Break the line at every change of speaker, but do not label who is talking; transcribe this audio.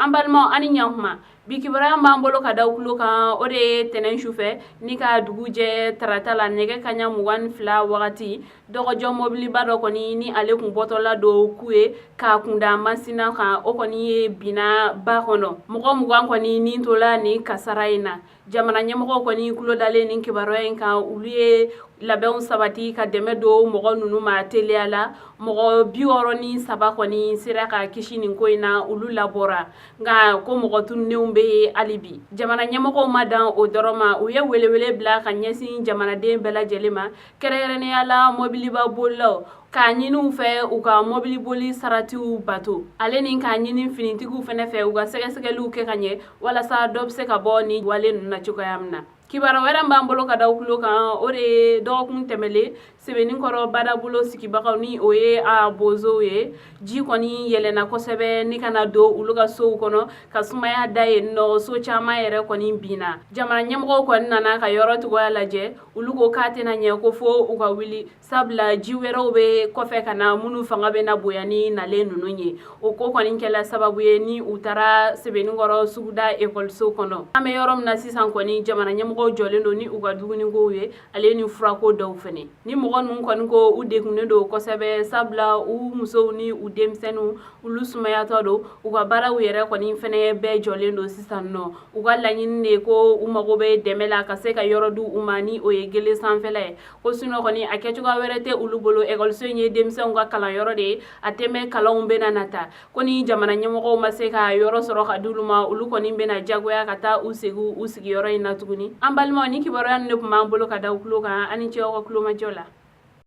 an balimaw ani ɲakuma bi kibaruya b'an bolo ka da kulo kan o de ye tɛnɛn sufɛ ni ka dugu jɛ tarata la nɛgɛ kaɲa 22 wagati dɔgɔjɔ mobiliba dɔ kɔni ni ale kun bɔtɔla do ku ye k'a kunda masina kan o kɔni ye bina ba kɔnɔ mɔgɔ 20 kɔni nin tola ni kasara in na jamana ɲɛmɔgɔ kɔni kulo dalen ni kibaruya in kan olu ye labɛnw sabati ka dɛmɛ do mɔgɔ nunu ma teliya la mɔgɔ 63 kɔni sera ka kisi nin ko in na olu labɔra nka ko mɔgɔ tununenw be hali bi jamana ɲɛmɔgɔw ma dan o dɔrɔn ma u ye welewele bila ka ɲɛsin jamanaden bɛɛ lajɛlen ma kɛrɛnkɛrɛnnenya la mobiliba bolilaw k'a ɲini u fɛ u ka mobili boli saratiw bato ale ni k'a ɲini finitigiw fɛnɛ fɛ u ka sɛgɛsɛgɛliw kɛ ka ɲɛ walasa dɔ be se ka bɔ ni wale nunu na cogoya min na kibara wɛrɛ b'an bolo ka da kulo kan o de ye dɔgɔkun tɛmɛlen Sebenikɔrɔ Badabolo sigibagaw ni o ye a bozow ye ji kɔni yɛlɛna kosɛbɛ ni kana don olu ka sow kɔnɔ ka sumaya da yen nɔ so caman yɛrɛ kɔni binna jamana ɲɛmɔgɔw kɔni nana ka yɔrɔ cogoya lajɛ olu ko k'a tɛna ɲɛ ko fo u ka wuli sabula ji wɛrɛw be kɔfɛ ka na minnu fanga bena bonya ni nalen nunu ye o ko kɔni kɛla sababu ye ni u taara Sebenikɔrɔ suguda ekɔliso kɔnɔ an be yɔrɔ min na sisan kɔni jamana ɲɛmɔgɔw jɔlen do ni u ka dumunikow ye ale ni furako dɔw fɛnɛ ni mɔgɔ nunu kɔni ko u degunnen do kosɛbɛ sabula u musow ni u denmisɛnninw olu sumayatɔ do u ka baaraw yɛrɛ kɔni fɛnɛ bɛɛ jɔlen do sisan nɔ u ka laɲini de ko u mago be dɛmɛ la ka se ka yɔrɔ du u ma ni o ye gele sanfɛla ye ko sinɔ kɔni a kɛcogoya wɛrɛ tɛ olu bolo ekɔliso ye denmisɛnw ka kalanyɔrɔ de ye a tɛmɛ kalanw bena nata ko ni jamana ɲɛmɔgɔw ma se ka yɔrɔ sɔrɔ ka dulu ma olu kɔni bena jagoya ka taa u segu u sigiyɔrɔ in na tuguni an balimaw ni kibaruya nin de kun b'an bolo ka da kulo kan ani ce aw ka kulomajɔ la